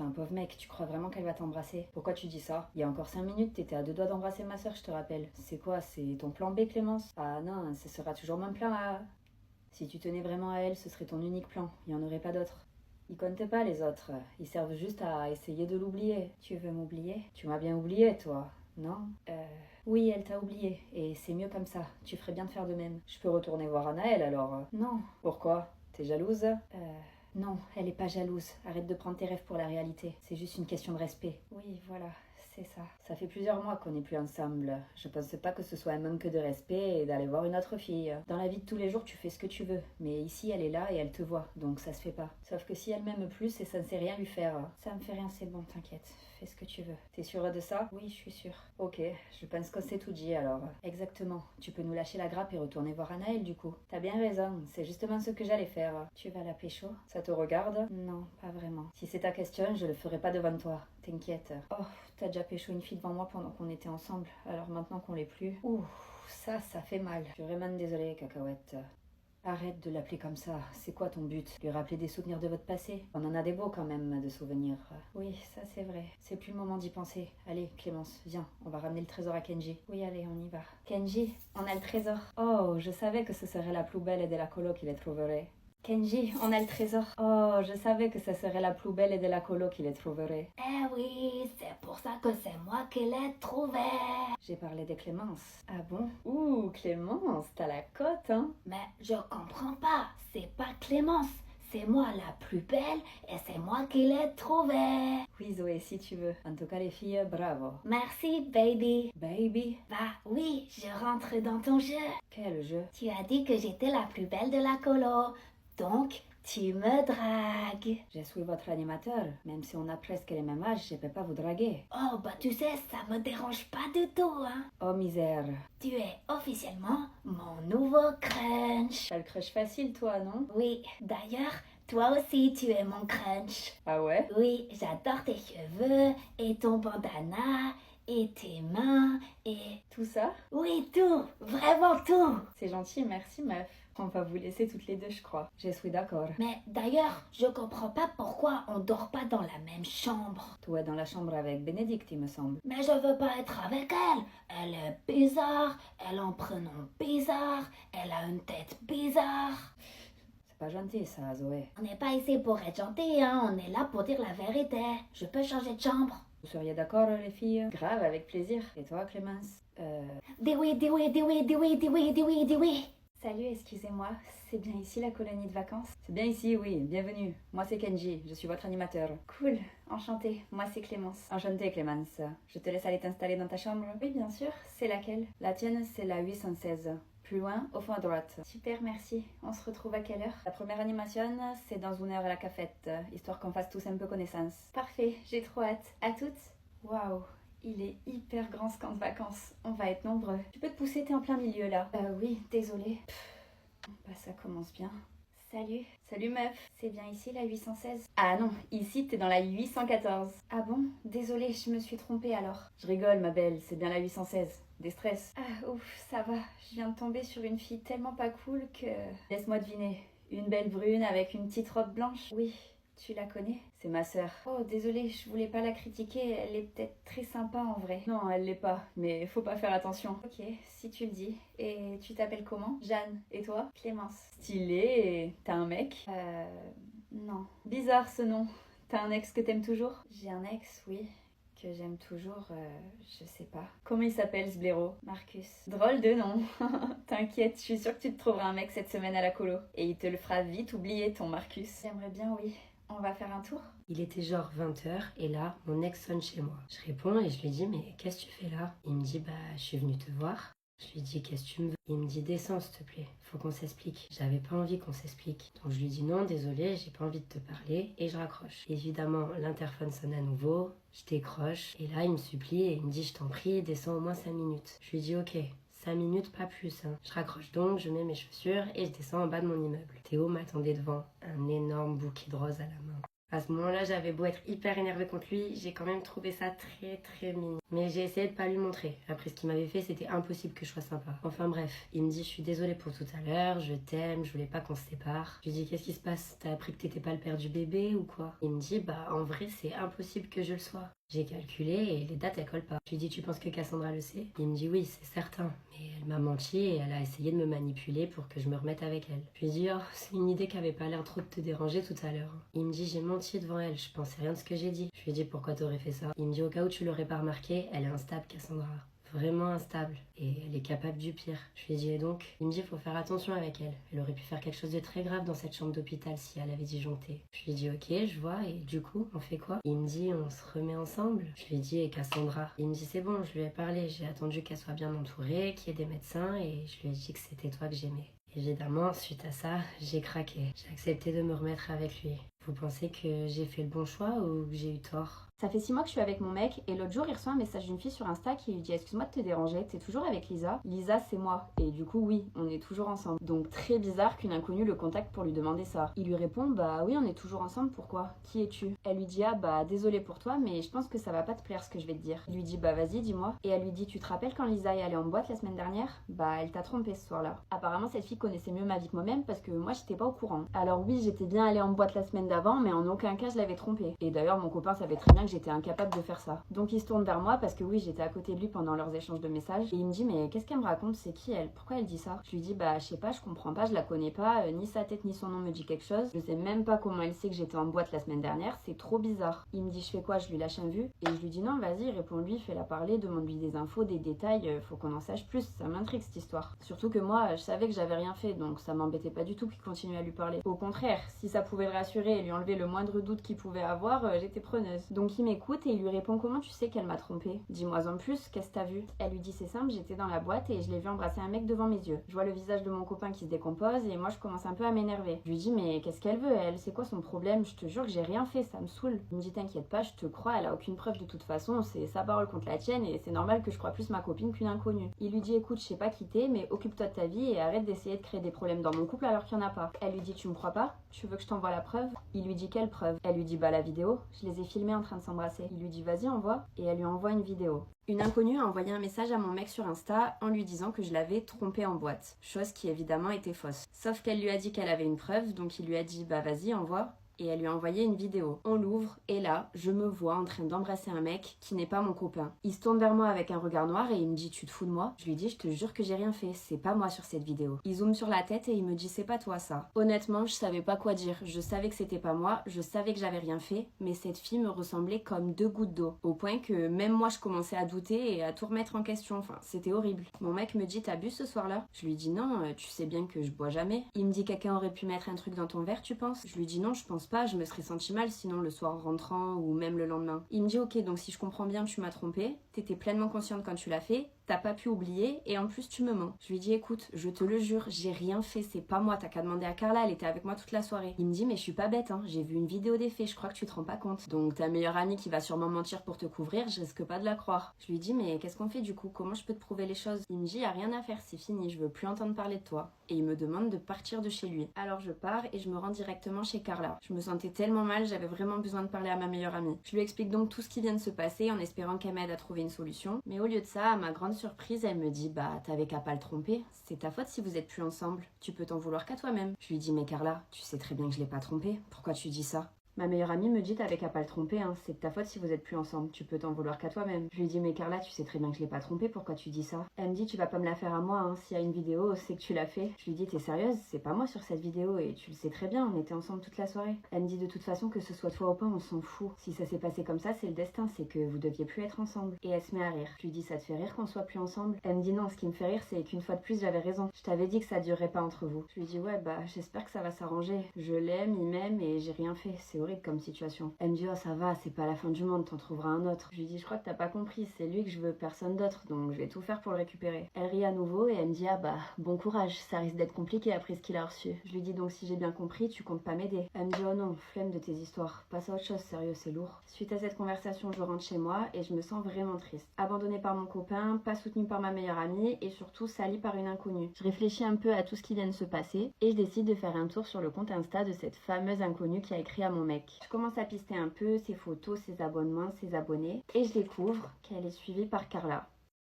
Putain, pauvre mec, tu crois vraiment qu'elle va t'embrasser? Pourquoi tu dis ça? Il y a encore 5 minutes, t'étais à 2 doigts d'embrasser ma soeur, je te rappelle. C'est quoi? C'est ton plan B, Clémence? Ah non, ce sera toujours mon plan A. Si tu tenais vraiment à elle, ce serait ton unique plan. Il n'y en aurait pas d'autre. Ils comptent pas les autres. Ils servent juste à essayer de l'oublier. Tu veux m'oublier? Tu m'as bien oublié, toi. Non? Oui, elle t'a oublié. Et c'est mieux comme ça. Tu ferais bien de faire de même. Je peux retourner voir Anaël alors? Non. Pourquoi? T'es jalouse? Non, elle est pas jalouse. Arrête de prendre tes rêves pour la réalité. C'est juste une question de respect. Oui, voilà, c'est ça. Ça fait plusieurs mois qu'on n'est plus ensemble. Je pense pas que ce soit un manque de respect et d'aller voir une autre fille. Dans la vie de tous les jours, tu fais ce que tu veux. Mais ici, elle est là et elle te voit. Donc ça se fait pas. Sauf que si elle m'aime plus, et ça ne sait rien lui faire. Ça me fait rien, c'est bon, t'inquiète. Fais ce que tu veux. T'es sûre de ça? Oui, je suis sûre. Ok, je pense qu'on s'est tout dit alors. Exactement. Tu peux nous lâcher la grappe et retourner voir Anaël du coup. T'as bien raison, c'est justement ce que j'allais faire. Tu vas la pécho? Ça te regarde? Non, pas vraiment. Si c'est ta question, je le ferai pas devant toi. T'inquiète. Oh, t'as déjà pécho une fille devant moi pendant qu'on était ensemble. Alors maintenant qu'on l'est plus. Ouh, ça fait mal. Je suis vraiment désolée, cacahuète. Arrête de l'appeler comme ça. C'est quoi ton but? Lui rappeler des souvenirs de votre passé? On en a des beaux quand même de souvenirs. Oui, ça c'est vrai. C'est plus le moment d'y penser. Allez, Clémence, viens. On va ramener le trésor à Kenji. Oui, allez, on y va. Kenji, on a le trésor. Oh, je savais que ce serait la plus belle de la colo qui les trouverait. Kenji, on a le trésor. Oh, je savais que ce serait la plus belle de la colo qui les trouverait. Eh oui, c'est pour ça que c'est moi qui l'ai trouvé. J'ai parlé de Clémence. Ah bon? Ouh, Clémence, t'as la cote, hein? Mais je comprends pas, c'est pas Clémence. C'est moi la plus belle et c'est moi qui l'ai trouvée. Oui, Zoé, si tu veux. En tout cas, les filles, bravo. Merci, baby. Baby? Bah oui, je rentre dans ton jeu. Quel jeu? Tu as dit que j'étais la plus belle de la colo. Donc, tu me dragues. Je suis votre animateur. Même si on a presque les mêmes âges, je peux pas vous draguer. Oh, bah tu sais, ça me dérange pas du tout, hein. Oh misère. Tu es officiellement mon nouveau crunch. T'as le crush facile, toi, non? Oui, d'ailleurs, toi aussi tu es mon crunch. Ah ouais? Oui, j'adore tes cheveux et ton bandana et tes mains et... Tout ça? Oui, tout, vraiment tout. C'est gentil, merci meuf. On va vous laisser toutes les deux, je crois. Je suis d'accord. Mais d'ailleurs, je comprends pas pourquoi on dort pas dans la même chambre. Toi dans la chambre avec Bénédicte, il me semble. Mais je veux pas être avec elle. Elle est bizarre, elle a un prénom bizarre, elle a une tête bizarre. C'est pas gentil ça, Zoé. On n'est pas ici pour être gentil, hein. On est là pour dire la vérité. Je peux changer de chambre. Vous seriez d'accord, les filles? Grave, avec plaisir. Et toi, Clémence? Dis oui, dis oui, dis oui, dis oui, dis oui, dis oui, dis oui. Salut, excusez-moi, c'est bien ici la colonie de vacances? C'est bien ici, oui, bienvenue. Moi c'est Kenji, je suis votre animateur. Cool, enchantée, moi c'est Clémence. Enchantée Clémence. Je te laisse aller t'installer dans ta chambre? Oui, bien sûr, c'est laquelle? La tienne, c'est la 816. Plus loin, au fond à droite. Super, merci. On se retrouve à quelle heure? La première animation, c'est dans 1 heure à la cafette, histoire qu'on fasse tous un peu connaissance. Parfait, j'ai trop hâte. À toutes. Waouh. Il est hyper grand ce camp de vacances. On va être nombreux. Tu peux te pousser, t'es en plein milieu là. Oui, désolée. Bah ça commence bien. Salut. Salut meuf. C'est bien ici la 816? Ah non, ici t'es dans la 814. Ah bon? Désolée, je me suis trompée alors. Je rigole ma belle, c'est bien la 816. Des stress. Ah ouf, ça va. Je viens de tomber sur une fille tellement pas cool que... Laisse-moi deviner. Une belle brune avec une petite robe blanche? Oui. Tu la connais? C'est ma sœur. Oh, désolée, je voulais pas la critiquer, elle est peut-être très sympa en vrai. Non, elle l'est pas, mais faut pas faire attention. Ok, si tu le dis. Et tu t'appelles comment? Jeanne. Et toi? Clémence. Stylé, t'as un mec? Non. Bizarre ce nom. T'as un ex que t'aimes toujours? J'ai un ex, oui. Que j'aime toujours, je sais pas. Comment il s'appelle ce blaireau? Marcus. Drôle de nom. T'inquiète, je suis sûre que tu te trouveras un mec cette semaine à la colo. Et il te le fera vite oublier ton Marcus. J'aimerais bien, oui. On va faire un tour? Il était genre 20h et là, mon ex sonne chez moi. Je réponds et je lui dis mais qu'est-ce que tu fais là? Il me dit bah je suis venu te voir. Je lui dis qu'est-ce que tu me veux? Il me dit descends s'il te plaît, faut qu'on s'explique. J'avais pas envie qu'on s'explique. Donc je lui dis non désolé, j'ai pas envie de te parler et je raccroche. Évidemment l'interphone sonne à nouveau, je décroche et là il me supplie et il me dit je t'en prie descends au moins 5 minutes. Je lui dis ok. 5 minutes, pas plus. Hein. Je raccroche donc, je mets mes chaussures et je descends en bas de mon immeuble. Théo m'attendait devant, un énorme bouquet de roses à la main. À ce moment-là, j'avais beau être hyper énervée contre lui, j'ai quand même trouvé ça très très mignon. Mais j'ai essayé de pas lui montrer. Après ce qu'il m'avait fait, c'était impossible que je sois sympa. Enfin bref, il me dit je suis désolée pour tout à l'heure, je t'aime, je voulais pas qu'on se sépare. Je lui dis qu'est-ce qui se passe? T'as appris que t'étais pas le père du bébé ou quoi? Il me dit bah en vrai c'est impossible que je le sois. J'ai calculé et les dates elles collent pas. Je lui dis tu penses que Cassandra le sait? Il me dit oui c'est certain. Mais elle m'a menti et elle a essayé de me manipuler pour que je me remette avec elle. Je lui dis oh c'est une idée qui avait pas l'air trop de te déranger tout à l'heure. Il me dit j'ai menti devant elle, je pensais rien de ce que j'ai dit. Je lui dis pourquoi t'aurais fait ça? Il me dit au cas où tu l'aurais pas remarqué, elle est instable Cassandra. Vraiment instable et elle est capable du pire. Je lui ai dit et donc? Il me dit faut faire attention avec elle. Elle aurait pu faire quelque chose de très grave dans cette chambre d'hôpital si elle avait disjoncté. Je lui ai dit ok je vois et du coup on fait quoi? Il me dit on se remet ensemble. Je lui ai dit et Cassandra? Il me dit c'est bon je lui ai parlé, j'ai attendu qu'elle soit bien entourée, qu'il y ait des médecins et je lui ai dit que c'était toi que j'aimais. Évidemment, suite à ça, j'ai craqué. J'ai accepté de me remettre avec lui. Vous pensez que j'ai fait le bon choix ou que j'ai eu tort? Ça fait 6 mois que je suis avec mon mec et l'autre jour il reçoit un message d'une fille sur Insta qui lui dit excuse-moi de te déranger, t'es toujours avec Lisa? Lisa c'est moi. Et du coup oui, on est toujours ensemble. Donc très bizarre qu'une inconnue le contacte pour lui demander ça. Il lui répond bah oui on est toujours ensemble, pourquoi? Qui es-tu? Elle lui dit ah bah désolé pour toi mais je pense que ça va pas te plaire ce que je vais te dire. Il lui dit bah vas-y dis-moi. Et elle lui dit tu te rappelles quand Lisa est allée en boîte la semaine dernière? Bah elle t'a trompé ce soir-là. Apparemment cette fille connaissait mieux ma vie que moi-même parce que moi j'étais pas au courant. Alors oui j'étais bien allée en boîte la semaine d'avant mais en aucun cas je l'avais trompée. Et d'ailleurs mon copain savait très bien que j'étais incapable de faire ça. Donc il se tourne vers moi parce que oui j'étais à côté de lui pendant leurs échanges de messages et il me dit mais qu'est-ce qu'elle me raconte, c'est qui elle, pourquoi elle dit ça? Je lui dis bah je sais pas, je comprends pas, je la connais pas, ni sa tête ni son nom me dit quelque chose, je sais même pas comment elle sait que j'étais en boîte la semaine dernière, c'est trop bizarre. Il me dit je fais quoi, je lui lâche un vu et je lui dis non vas-y réponds-lui, fais-la parler, demande-lui des infos, des détails, faut qu'on en sache plus, ça m'intrigue cette histoire. Surtout que moi je savais que j'avais rien fait donc ça m'embêtait pas du tout qu'il continue à lui parler. Au contraire, si ça pouvait le rassurer et lui enlever le moindre doute qu'il pouvait avoir, j'étais preneuse. Donc il m'écoute et il lui répond comment tu sais qu'elle m'a trompée? Dis-moi en plus, qu'est-ce que t'as vu? Elle lui dit c'est simple, j'étais dans la boîte et je l'ai vu embrasser un mec devant mes yeux. Je vois le visage de mon copain qui se décompose et moi je commence un peu à m'énerver. Je lui dis mais qu'est-ce qu'elle veut elle? C'est quoi son problème? Je te jure que j'ai rien fait, ça me saoule. Il me dit t'inquiète pas, je te crois, elle a aucune preuve de toute façon, c'est sa parole contre la tienne et c'est normal que je croie plus ma copine qu'une inconnue. Il lui dit écoute je sais pas qui t'es mais occupe-toi de ta vie et arrête d'essayer de créer des problèmes dans mon couple alors qu'il y en a pas. Elle lui dit tu me crois pas? Tu veux que je t'envoie la preuve? Il lui dit quelle preuve? Elle lui dit bah la vidéo, je les ai filmés en train de s'embrasser. Il lui dit vas-y envoie et elle lui envoie une vidéo. Une inconnue a envoyé un message à mon mec sur Insta en lui disant que je l'avais trompé en boîte, chose qui évidemment était fausse. Sauf qu'elle lui a dit qu'elle avait une preuve, donc il lui a dit bah vas-y envoie. Et elle lui a envoyé une vidéo. On l'ouvre et là, je me vois en train d'embrasser un mec qui n'est pas mon copain. Il se tourne vers moi avec un regard noir et il me dit tu te fous de moi? Je lui dis je te jure que j'ai rien fait, c'est pas moi sur cette vidéo. Il zoome sur la tête et il me dit c'est pas toi ça. Honnêtement, je savais pas quoi dire. Je savais que c'était pas moi, je savais que j'avais rien fait, mais cette fille me ressemblait comme 2 gouttes d'eau. Au point que même moi je commençais à douter et à tout remettre en question. Enfin, c'était horrible. Mon mec me dit t'as bu ce soir-là? Je lui dis non, tu sais bien que je bois jamais. Il me dit quelqu'un aurait pu mettre un truc dans ton verre, tu penses? Je lui dis non, je pense pas, je me serais senti mal sinon le soir en rentrant ou même le lendemain. Il me dit ok donc si je comprends bien tu m'as trompé, t'étais pleinement consciente quand tu l'as fait, t'as pas pu oublier et en plus tu me mens. Je lui dis écoute, je te le jure, j'ai rien fait, c'est pas moi, t'as qu'à demander à Carla, elle était avec moi toute la soirée. Il me dit mais je suis pas bête hein, j'ai vu une vidéo des faits, je crois que tu te rends pas compte. Donc ta meilleure amie qui va sûrement mentir pour te couvrir, je risque pas de la croire. Je lui dis mais qu'est-ce qu'on fait du coup, comment je peux te prouver les choses? Il me dit y a rien à faire, c'est fini, je veux plus entendre parler de toi. Et il me demande de partir de chez lui. Alors je pars et je me rends directement chez Carla. Je me sentais tellement mal, j'avais vraiment besoin de parler à ma meilleure amie. Je lui explique donc tout ce qui vient de se passer en espérant qu'elle m'aide à trouver une solution. Mais au lieu de ça, à ma grande surprise, elle me dit bah t'avais qu'à pas le tromper, c'est ta faute si vous êtes plus ensemble, tu peux t'en vouloir qu'à toi-même. Je lui dis mais Carla, tu sais très bien que je l'ai pas trompé, pourquoi tu dis ça? Ma meilleure amie me dit t'avais qu'à pas le tromper, hein. C'est de ta faute si vous êtes plus ensemble, tu peux t'en vouloir qu'à toi-même. Je lui dis mais Carla tu sais très bien que je l'ai pas trompé, pourquoi tu dis ça? Elle me dit tu vas pas me la faire à moi, hein. S'il y a une vidéo c'est que tu l'as fait. Je lui dis t'es sérieuse, c'est pas moi sur cette vidéo et tu le sais très bien, on était ensemble toute la soirée. Elle me dit de toute façon que ce soit toi ou pas on s'en fout. Si ça s'est passé comme ça c'est le destin, c'est que vous deviez plus être ensemble. Et elle se met à rire. Je lui dis ça te fait rire qu'on soit plus ensemble? Elle me dit non, ce qui me fait rire c'est qu'une fois de plus j'avais raison. Je t'avais dit que ça durerait pas entre vous. Je lui dis ouais bah j'espère que ça va s'arranger. Je l'aime, il m'aime et j'ai rien fait. C'est horrible comme situation. Elle me dit oh ça va, c'est pas la fin du monde, t'en trouveras un autre. Je lui dis je crois que t'as pas compris, c'est lui que je veux, personne d'autre, donc je vais tout faire pour le récupérer. Elle rit à nouveau et elle me dit ah bah bon courage, ça risque d'être compliqué après ce qu'il a reçu. Je lui dis donc si j'ai bien compris, tu comptes pas m'aider? Elle me dit oh non, flemme de tes histoires, passe à autre chose, sérieux c'est lourd. Suite à cette conversation je rentre chez moi et je me sens vraiment triste. Abandonnée par mon copain, pas soutenue par ma meilleure amie et surtout salie par une inconnue. Je réfléchis un peu à tout ce qui vient de se passer et je décide de faire un tour sur le compte Insta de cette fameuse inconnue qui a écrit à mon mec. Je commence à pister un peu ses photos, ses abonnements, ses abonnés et je découvre qu'elle est suivie par Carla.